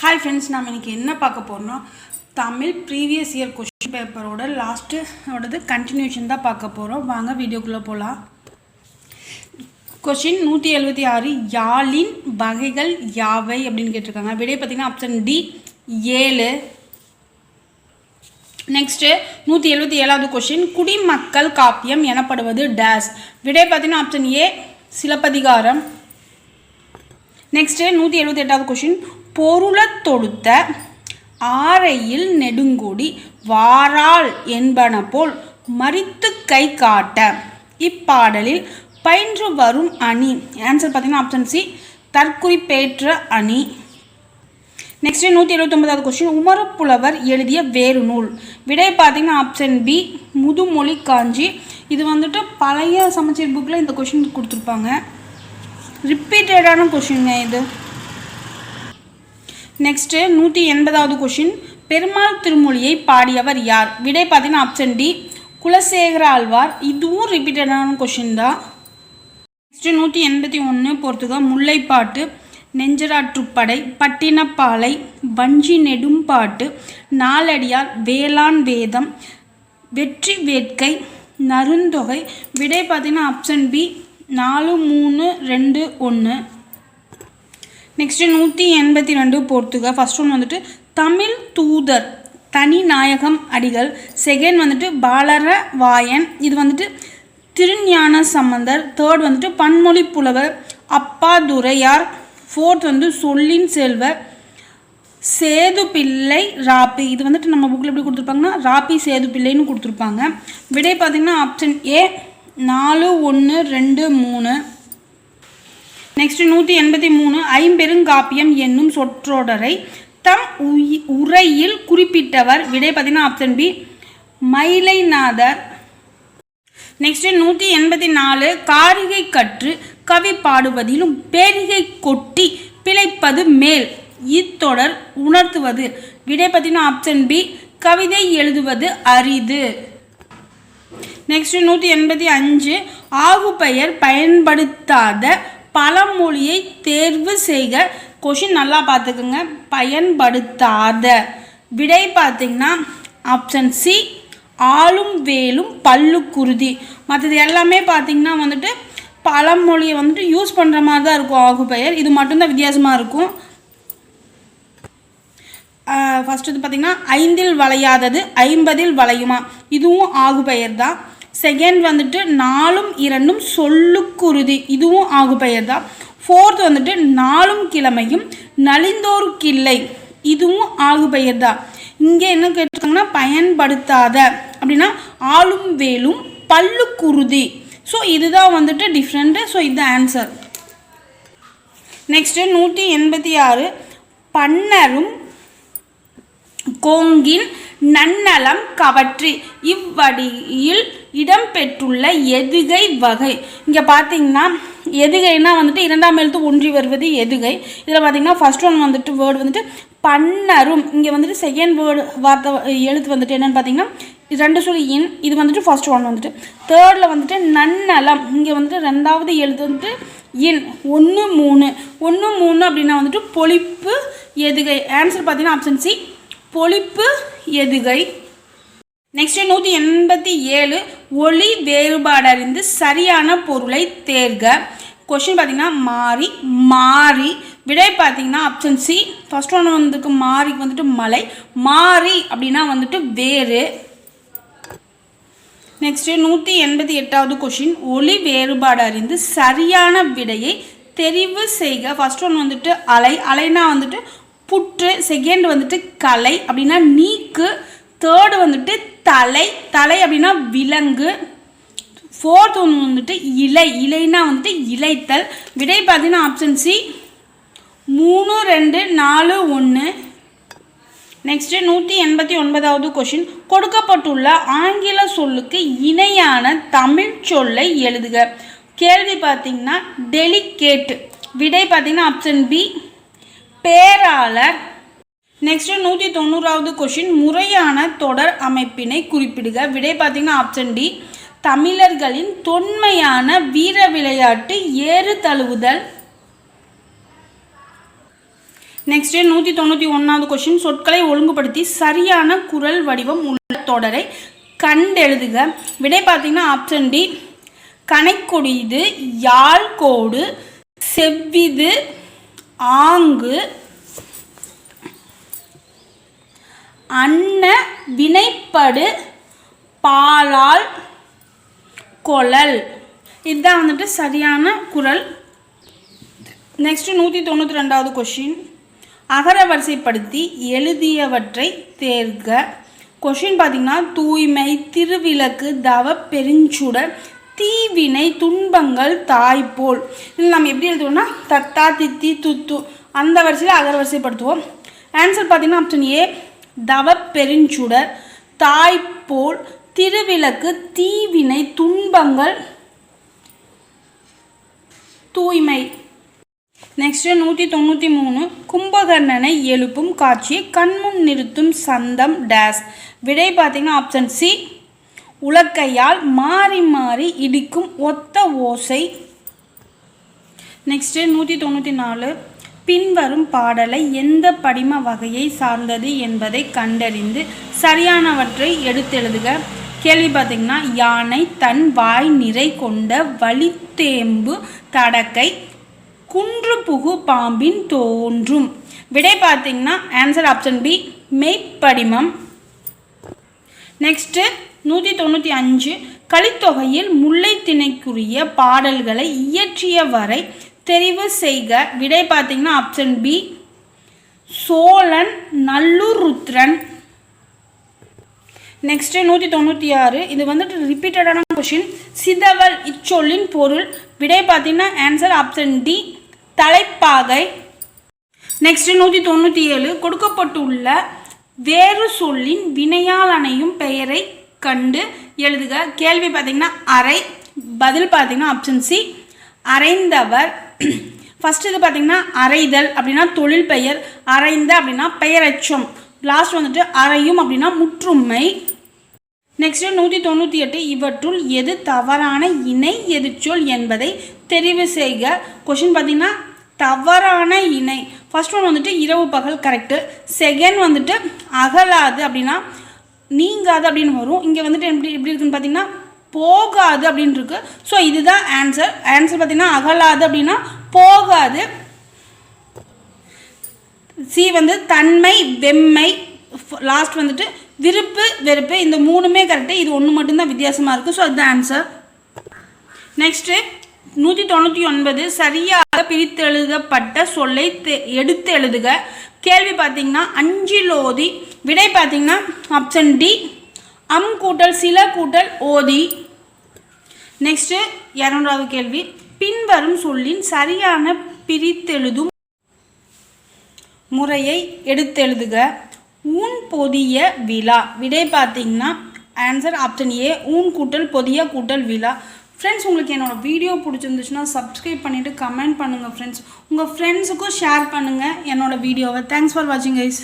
Hi friends, நாம் இன்றைக்கி என்ன பார்க்க போகிறோம்னா தமிழ் ப்ரீவியஸ் இயர் கொஷின் பேப்பரோட லாஸ்ட்டோடது கண்டினியூஷன் தான் பார்க்க போகிறோம். வாங்க வீடியோக்குள்ளே போகலாம். கொஷின் 176 யாழின் வகைகள் யாவை அப்படின்னு கேட்டிருக்காங்க. விடை பார்த்திங்கன்னா ஆப்ஷன் டி 7. நெக்ஸ்ட்டு 177வது கொஷின் குடிமக்கள் காப்பியம் எனப்படுவது டேஸ். விடை பார்த்திங்கன்னா ஆப்ஷன் ஏ சிலப்பதிகாரம். நெக்ஸ்ட்டு 178வது கொஷின் பொருள தொடுத்த ஆரையில் நெடுங்கொடி வாராள் என்பன போல் மறித்து கை காட்ட இப்பாடலில் பயின்று வரும் அணி. ஆன்சர் பார்த்தீங்கன்னா ஆப்ஷன் சி தற்குறிப்பேற்ற அணி. நெக்ஸ்ட்டு 179வது கொஸ்டின் உமரப்புலவர் எழுதிய வேறு நூல். விடை பார்த்தீங்கன்னா ஆப்ஷன் பி முதுமொழி காஞ்சி. இது வந்துட்டு பழைய சமச்சீர் புக்கில் இந்த கொஷின் கொடுத்துருப்பாங்க. ரிப்பீட்டடான கொஷின்ங்க இது. நெக்ஸ்ட்டு 180வது கொஷின் பெருமாள் திருமொழியை பாடியவர் யார். விடை பார்த்தீங்கன்னா ஆப்ஷன் டி குலசேகர ஆழ்வார். இதுவும் ரிப்பீட்டடான கொஷின் தான். நெக்ஸ்ட்டு 181 பொறுத்துக முல்லைப்பாட்டு, நெஞ்சராற்றுப்படை, பட்டினப்பாலை, வஞ்சி நெடும்பாட்டு, நாலடியார், வேளாண் வேதம், வெற்றி வேட்கை, நருந்தொகை. விடை பார்த்தீங்கன்னா ஆப்ஷன் பி 4, 3, 2, 1. நெக்ஸ்ட்டு 182 பொறுத்துக. ஃபஸ்ட் ஒன் வந்துட்டு தமிழ் தூதர் தனி நாயகம் அடிகள். செகண்ட் வந்துட்டு பாலர வாயன். இது வந்துட்டு திருஞான சம்பந்தர். தேர்ட் வந்துட்டு பன்மொழி புலவர் அப்பாதுரையார். ஃபோர்த் வந்து சொல்லின் செல்வர் சேது பிள்ளை ராப்பி. இது வந்துட்டு நம்ம புக்கில் எப்படி கொடுத்துருப்பாங்கன்னா ராப்பி சேது பிள்ளைன்னு கொடுத்துருப்பாங்க. விடை பார்த்திங்கன்னா ஆப்ஷன் ஏ 4, 1, 2, 3. நெக்ஸ்ட் 183 ஐம்பெருங்காப்பியம் என்னும் சொற்றொடரை தம் உரையில் குறிப்பிட்டவர். விடை பார்த்தீங்கன்னா ஆப்ஷன் பி மயிலைநாதர். நெக்ஸ்ட் 184 காரிகை கற்று கவி பாடுவதிலும் பேரிகை கொட்டி பிழைப்பது மேல் இத்தொடர் உணர்த்துவது. விடை பார்த்தீங்கன்னா ஆப்ஷன் பி கவிதை எழுதுவது அரிது. நெக்ஸ்ட் 185 ஆகுபெயர் பயன்படுத்தாத பழமொழியை தேர்வு செய்க. கொஷின் நல்லா பார்த்துக்குங்க. பயன்படுத்தாத. விடை பார்த்திங்கன்னா ஆப்ஷன் சி ஆளும் வேலும் பல்லுக்குருதி. மற்றது எல்லாமே பார்த்திங்கன்னா வந்துட்டு பழமொழியை வந்துட்டு யூஸ் பண்ணுற மாதிரி தான் இருக்கும். ஆகுபெயர் இது மட்டும்தான் வித்தியாசமாக இருக்கும். ஃபஸ்ட்டு இது பார்த்திங்கன்னா 5ல் வளையாதது 50ல் வளையுமா. இதுவும் ஆகுபெயர் தான். செகண்ட் வந்துட்டு 4ம் 2ம் சொல்லுக்குருதி. இதுவும் ஆகுபெயர் தான். ஃபோர்த் வந்துட்டு 4ம் கிழமையும் நலிந்தோர் கிள்ளை. இதுவும் ஆகுபெயர் தான். இங்கே என்ன கேட்டிருக்காங்கன்னா பயன்படுத்தாத அப்படின்னா ஆளும் வேலும் பல்லுக்குருதி. ஸோ இதுதான் வந்துட்டு டிஃப்ரெண்ட்டு. ஸோ இது ஆன்சர். நெக்ஸ்ட்டு 186 பன்னரும் கோங்கின் நன்னலம் கவற்றி இவ்வடியில் இடம்பெற்றுள்ள எதுகை வகை. இங்கே பார்த்தீங்கன்னா எதுகைனா வந்துட்டு 2ஆம் எழுத்து ஒன்றி வருவது எதுகை. இதில் பார்த்தீங்கன்னா ஃபர்ஸ்ட் ஒன் வந்துட்டு வேர்டு வந்துட்டு பன்னரும். இங்கே வந்துட்டு செகண்ட் வேர்டு வார்த்தை எழுத்து வந்துட்டு என்னென்னு பார்த்தீங்கன்னா 2 சொல்லி இன். இது வந்துட்டு ஃபர்ஸ்ட் ஒன் வந்துட்டு. தேர்டில் வந்துட்டு நன்னலம். இங்கே வந்துட்டு 2வது எழுத்து வந்துட்டு இன். 1, 3 1, 3 அப்படின்னா வந்துட்டு பொழிப்பு எதுகை. ஆன்சர் பார்த்தீங்கன்னா ஆப்ஷன் சி பொழிப்பு எதுகை. நெக்ஸ்ட் 187 ஒளி வேறுபாடறிந்து சரியான பொருளை தேர்க. கொஷின் பார்த்தீங்கன்னா மாறி மாறி. விடை பார்த்தீங்கன்னா ஆப்ஷன் சி ஃபர்ஸ்ட் ஒன்று வந்துருக்கு மாறிக்கு வந்துட்டு மலை. மாறி அப்படின்னா வந்துட்டு வேறு. நெக்ஸ்ட் 188வது கொஷின் ஒளி வேறுபாடு அறிந்து சரியான விடையை தெரிவு செய்க. ஃபர்ஸ்ட் ஒன்று வந்துட்டு அலை. அலைனா வந்துட்டு புற்று. செகண்ட் வந்துட்டு கலை அப்படின்னா நீக்கு. தேர்டு வந்துட்டு தலை. தலை அப்படின்னா விலங்கு. ஃபோர்த் ஒன்று வந்துட்டு இலை. இலைனா வந்துட்டு இலைத்தல். விடை பார்த்தீங்கன்னா ஆப்ஷன் சி 3, 2, 4, 1. நெக்ஸ்ட்டு 189வது கொஷின் கொடுக்கப்பட்டுள்ள ஆங்கில சொல்லுக்கு இணையான தமிழ் சொல்லை எழுதுக. கேள்வி பார்த்தீங்கன்னா டெலிகேட். விடை பார்த்தீங்கன்னா ஆப்ஷன் பி பேராளர். நெக்ஸ்ட் 190வது கொஷின் முறையான தொடர் அமைப்பினை குறிப்பிடுக. விடை பார்த்தீங்கன்னா ஆப்ஷன் டி தமிழர்களின் தொன்மையான வீர விளையாட்டு ஏறு தழுவுதல். நெக்ஸ்ட்டு 191வது கொஷின், சொற்களை ஒழுங்குபடுத்தி சரியான குரல் வடிவம் உள்ள தொடரை கண்டெழுதுக. விடை பார்த்தீங்கன்னா ஆப்ஷன் டி, கனைக்கொடிது, யாழ்கோடு, செவ்விது, ஆங்கு, அன்ன, வினைப்படு, பாலால், கொழல். இதுதான் வந்துட்டு சரியான குரல். நெக்ஸ்ட்டு 192வது கொஷின், அகர வரிசைப்படுத்தி எழுதியவற்றை தேர்க. கொஷின் பார்த்திங்கன்னா தூய்மை, திருவிளக்கு, தவ பெருஞ்சுடர், தீவினை, துன்பங்கள், தாய்போல். இதில் நம்ம எப்படி எழுதுவோம்னா தத்தா, தித்தி, துத்து அந்த வரிசையில் அகர வரிசைப்படுத்துவோம். ஆன்சர் பார்த்திங்கன்னா ஆப்ஷன் ஏ, தவ பெருஞ்சுடர், தாய்போல், திருவிளக்கு, தீவினை, துன்பங்கள், தூய்மை. நெக்ஸ்ட்டு 193, கும்பகர்ணனை எழுப்பும் காட்சியை கண்முன் நிறுத்தும் சந்தம் டேஸ். விடை பார்த்திங்கன்னா ஆப்ஷன் சி, உலக்கையால் மாறி மாறி இடிக்கும் ஒத்த ஓசை. நெக்ஸ்ட்டு 194, பின்வரும் பாடலை எந்த படிம வகையை சார்ந்தது என்பதை கண்டறிந்து சரியானவற்றை எடுத்தெழுதுக. கேள்வி பார்த்திங்கன்னா யானை தன் வாய் நிறை கொண்ட வலித்தேம்பு தடக்கை குன்று புகு பாம்பின் தோன்றும். விடை பார்த்திங்கன்னா ஆன்சர் ஆப்ஷன் பி, மெய்ப்படிமம். நெக்ஸ்ட்டு 195, கலித்தொகையில் முல்லை திணைக்குரிய பாடல்களை இயற்றியவரை தெரிவு செய்க. விடை பார்த்திங்கன்னா option B, Chozhan, Nallur Rudran. Next 196, இது வந்துட்டு ரிப்பீட்டடான கொஷின், சிதவல் இச்சொல்லின் பொருள். விடை பார்த்திங்கன்னா ஆன்சர் ஆப்ஷன் டி, தலைப்பாகை. நெக்ஸ்ட்டு 197, கொடுக்கப்பட்டுள்ள வேறு சொல்லின் வினையால் அணையும் பெயரை கண்டு எழுதுக. கேள்வி பார்த்திங்கன்னா அறை. பதில் பார்த்திங்கன்னா ஆப்ஷன் சி, அறைந்தவர். ஃபஸ்ட்டு இது பார்த்திங்கன்னா அறைதல் அப்படின்னா தொழில் பெயர், அறைந்த அப்படின்னா பெயரச்சம், லாஸ்ட் வந்துட்டு அறையும் அப்படின்னா முற்றுமை. நெக்ஸ்ட்டு 198, இவற்றுள் எது தவறான இணை எதிர்ச்சொல் என்பதை தெரிவு செய்க. கொஷின் பார்த்திங்கன்னா தவறான இணை, ஃபர்ஸ்ட் ஒன் வந்துட்டு இரவு பகல் கரெக்டு, செகண்ட் வந்துட்டு அகலாது அப்படின்னா நீங்காது அப்படின்னு வரும். இங்கே வந்துட்டு எப்படி இருக்குன்னு பார்த்தீங்கன்னா போகாது அப்படின்னு இருக்கு. ஸோ இதுதான் ஆன்சர். ஆன்சர் பார்த்தீங்கன்னா அகலாது அப்படின்னா போகாது. சி வந்து தன்மை, வெம்மை, லாஸ்ட் வந்துட்டு விருப்பு, வெறுப்பு. இந்த மூணுமே கரெக்டு, இது ஒன்று மட்டும்தான் வித்தியாசமாக இருக்குது. ஸோ அதுதான் ஆன்சர். நெக்ஸ்ட்டு 199, சரியாக பிரித்தெழுதப்பட்ட சொல்லை எடுத்து எழுதுக. கேள்வி பார்த்தீங்கன்னா அஞ்சிலோதி. விடை பார்த்தீங்கன்னா ஆப்ஷன் டி, அம் கூட்டல் சில கூட்டல் ஓதி. நெக்ஸ்ட்டு 200வது கேள்வி, பின்வரும் சொல்லின் சரியான பிரித்தெழுதும் முறையை எடுத்தெழுதுக. ஊன் பொதிய விழா. விடை பார்த்தீங்கன்னா ஆன்சர் ஆப்ஷன் ஏ, ஊன் கூட்டல் பொதிய கூட்டல் விழா. ஃப்ரெண்ட்ஸ், உங்களுக்கு என்னோடய வீடியோ பிடிச்சிருந்துச்சுன்னா சப்ஸ்கிரைப் பண்ணிவிட்டு கமெண்ட் பண்ணுங்கள் ஃப்ரெண்ட்ஸ். உங்கள் ஃப்ரெண்ட்ஸுக்கும் ஷேர் பண்ணுங்கள் என்னோடய வீடியோவை. தேங்க்ஸ் ஃபார் வாட்சிங் கைஸ்.